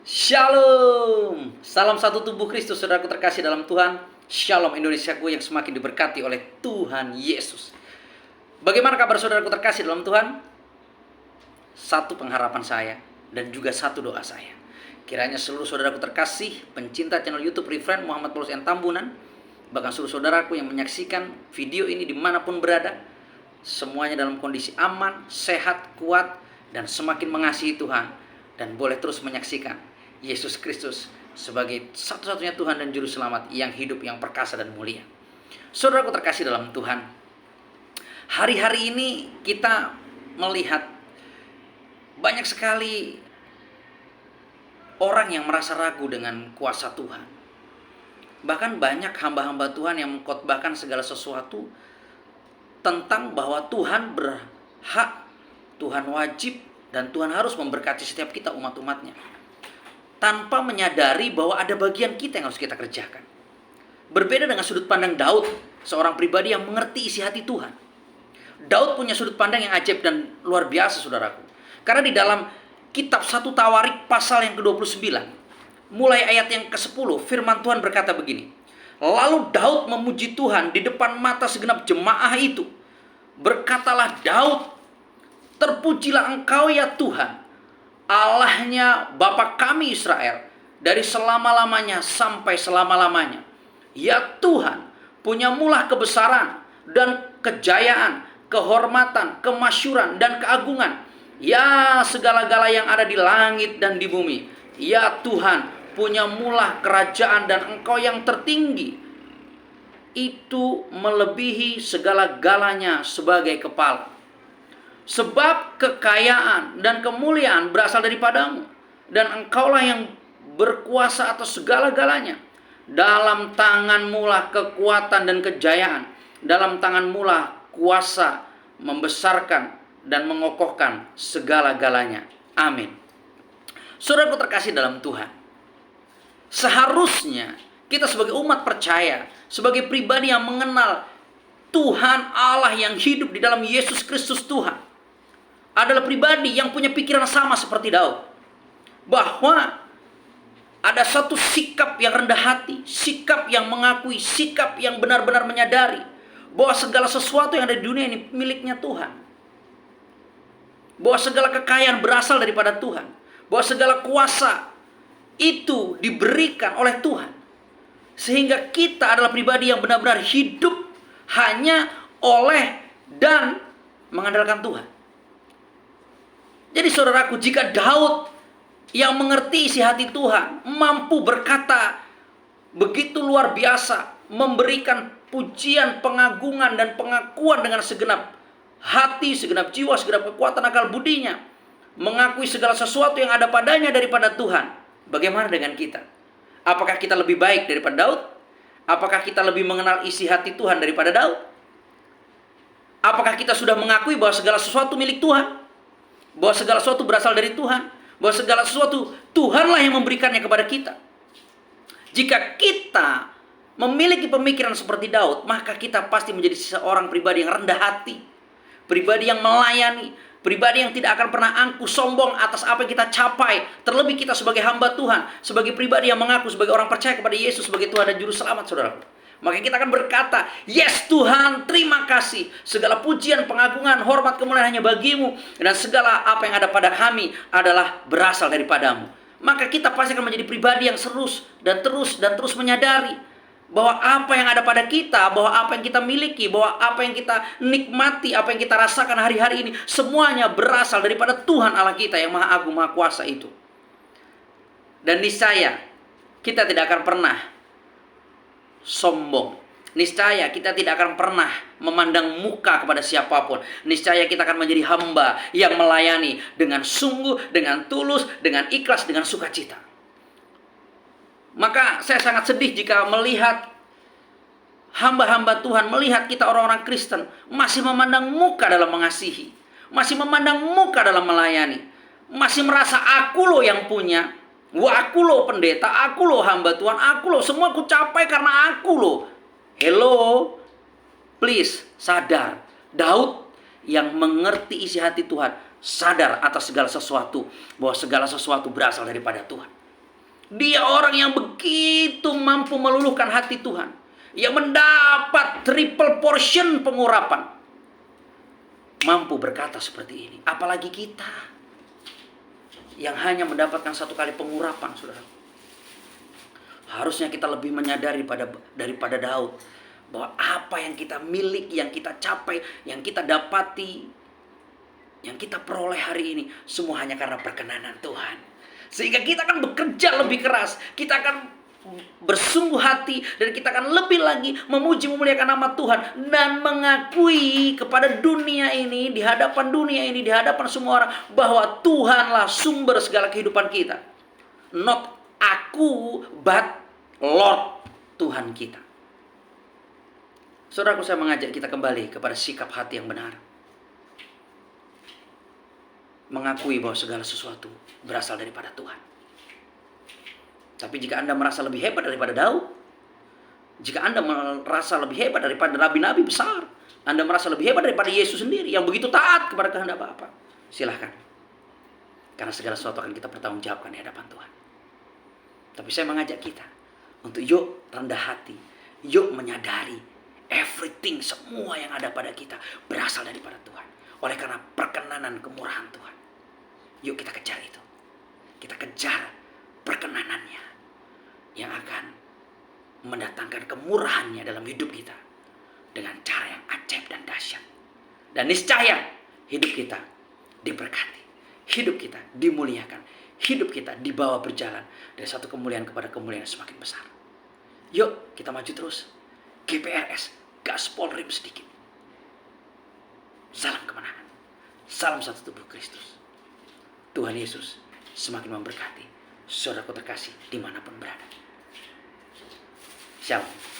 Shalom, salam satu tubuh Kristus, saudaraku terkasih dalam Tuhan. Shalom Indonesiaku yang semakin diberkati oleh Tuhan Yesus. Bagaimana kabar saudaraku terkasih dalam Tuhan? Satu pengharapan saya dan juga satu doa saya. Kiranya seluruh saudaraku terkasih, pencinta channel YouTube Refrain Muhammad Paulus N. Tambunan, bahkan seluruh saudaraku yang menyaksikan video ini dimanapun berada, semuanya dalam kondisi aman, sehat, kuat, dan semakin mengasihi Tuhan, dan boleh terus menyaksikan Yesus Kristus sebagai satu-satunya Tuhan dan Juru Selamat yang hidup, yang perkasa dan mulia. Saudaraku terkasih dalam Tuhan, hari-hari ini kita melihat banyak sekali orang yang merasa ragu dengan kuasa Tuhan. Bahkan banyak hamba-hamba Tuhan yang mengkhotbahkan segala sesuatu tentang bahwa Tuhan berhak, Tuhan wajib, dan Tuhan harus memberkati setiap kita umat-umatnya, tanpa menyadari bahwa ada bagian kita yang harus kita kerjakan. Berbeda dengan sudut pandang Daud, seorang pribadi yang mengerti isi hati Tuhan. Daud punya sudut pandang yang ajaib dan luar biasa, saudaraku. Karena di dalam kitab 1 Tawarik pasal yang ke-29, mulai ayat yang ke-10, firman Tuhan berkata begini. Lalu Daud memuji Tuhan di depan mata segenap jemaah itu. Berkatalah Daud, terpujilah Engkau ya Tuhan, Allahnya Bapa kami Israel, dari selama-lamanya sampai selama-lamanya. Ya Tuhan, punyamulah kebesaran dan kejayaan, kehormatan, kemasyuran, dan keagungan. Ya segala-gala yang ada di langit dan di bumi. Ya Tuhan, punyamulah kerajaan dan Engkau yang tertinggi. Itu melebihi segala-galanya sebagai kepala. Sebab kekayaan dan kemuliaan berasal daripadamu, dan Engkaulah yang berkuasa atas segala-galanya. Dalam tanganmu-lah kekuatan dan kejayaan. Dalam tanganmu-lah kuasa membesarkan dan mengokohkan segala-galanya. Amin. Saudaraku terkasih dalam Tuhan, seharusnya kita sebagai umat percaya, sebagai pribadi yang mengenal Tuhan Allah yang hidup di dalam Yesus Kristus Tuhan, adalah pribadi yang punya pikiran sama seperti Daud. Bahwa ada satu sikap yang rendah hati, sikap yang mengakui, sikap yang benar-benar menyadari bahwa segala sesuatu yang ada di dunia ini miliknya Tuhan. Bahwa segala kekayaan berasal daripada Tuhan. Bahwa segala kuasa itu diberikan oleh Tuhan. Sehingga kita adalah pribadi yang benar-benar hidup hanya oleh dan mengandalkan Tuhan. Jadi saudaraku, jika Daud yang mengerti isi hati Tuhan mampu berkata begitu luar biasa, memberikan pujian, pengagungan, dan pengakuan dengan segenap hati, segenap jiwa, segenap kekuatan akal budinya, mengakui segala sesuatu yang ada padanya daripada Tuhan, bagaimana dengan kita? Apakah kita lebih baik daripada Daud? Apakah kita lebih mengenal isi hati Tuhan daripada Daud? Apakah kita sudah mengakui bahwa segala sesuatu milik Tuhan? Bahwa segala sesuatu berasal dari Tuhan, bahwa segala sesuatu Tuhanlah yang memberikannya kepada kita. Jika kita memiliki pemikiran seperti Daud, maka kita pasti menjadi seorang pribadi yang rendah hati, pribadi yang melayani, pribadi yang tidak akan pernah angkuh sombong atas apa yang kita capai. Terlebih kita sebagai hamba Tuhan, sebagai pribadi yang mengaku sebagai orang percaya kepada Yesus sebagai Tuhan dan Juru Selamat, saudara. Maka kita akan berkata, yes Tuhan, terima kasih. Segala pujian, pengagungan, hormat, kemuliaan hanya bagimu. Dan segala apa yang ada pada kami adalah berasal daripadamu. Maka kita pasti akan menjadi pribadi yang terus menyadari bahwa apa yang ada pada kita, bahwa apa yang kita miliki, bahwa apa yang kita nikmati, apa yang kita rasakan hari-hari ini, semuanya berasal daripada Tuhan Allah kita yang Maha Agung, Maha Kuasa itu. Dan niscaya kita tidak akan pernah sombong. Niscaya kita tidak akan pernah memandang muka kepada siapapun. Niscaya kita akan menjadi hamba yang melayani dengan sungguh, dengan tulus, dengan ikhlas, dengan sukacita. Maka saya sangat sedih jika melihat hamba-hamba Tuhan, melihat kita orang-orang Kristen masih memandang muka dalam mengasihi, masih memandang muka dalam melayani, masih merasa aku loh yang punya. Wah, aku loh pendeta, aku loh hamba Tuhan, aku loh semua aku capai karena aku loh. Hello, please sadar. Daud yang mengerti isi hati Tuhan sadar atas segala sesuatu, bahwa segala sesuatu berasal daripada Tuhan. Dia orang yang begitu mampu meluluhkan hati Tuhan, yang mendapat triple portion pengurapan. Mampu berkata seperti ini. Apalagi kita yang hanya mendapatkan satu kali pengurapan, saudara. Harusnya kita lebih menyadari daripada Daud, bahwa apa yang kita miliki, yang kita capai, yang kita dapati, yang kita peroleh hari ini, semua hanya karena perkenanan Tuhan. Sehingga kita akan bekerja lebih keras, kita akan bersungguh hati, dan kita akan lebih lagi memuji memuliakan nama Tuhan, dan mengakui kepada dunia ini, di hadapan dunia ini, di hadapan semua orang, bahwa Tuhanlah sumber segala kehidupan kita. Not aku, but Lord, Tuhan kita. Saudaraku, saya mengajak kita kembali kepada sikap hati yang benar, mengakui bahwa segala sesuatu berasal daripada Tuhan. Tapi jika Anda merasa lebih hebat daripada Daud, jika Anda merasa lebih hebat daripada nabi-nabi besar, Anda merasa lebih hebat daripada Yesus sendiri yang begitu taat kepada kehendak Bapa, silahkan. Karena segala sesuatu akan kita pertanggungjawabkan di hadapan Tuhan. Tapi saya mengajak kita untuk yuk rendah hati, yuk menyadari everything, semua yang ada pada kita berasal daripada Tuhan. Oleh karena perkenanan kemurahan Tuhan, yuk kita kejar itu. Kita kejar perkenanannya yang akan mendatangkan kemurahannya dalam hidup kita dengan cara yang ajaib dan dahsyat. Dan niscaya hidup kita diberkati, hidup kita dimuliakan, hidup kita dibawa berjalan dari satu kemuliaan kepada kemuliaan yang semakin besar. Yuk kita maju terus. GPRS, gaspol rim sedikit. Salam kemenangan, salam satu tubuh Kristus. Tuhan Yesus semakin memberkati saudaraku terkasih dimanapun berada. Shalom.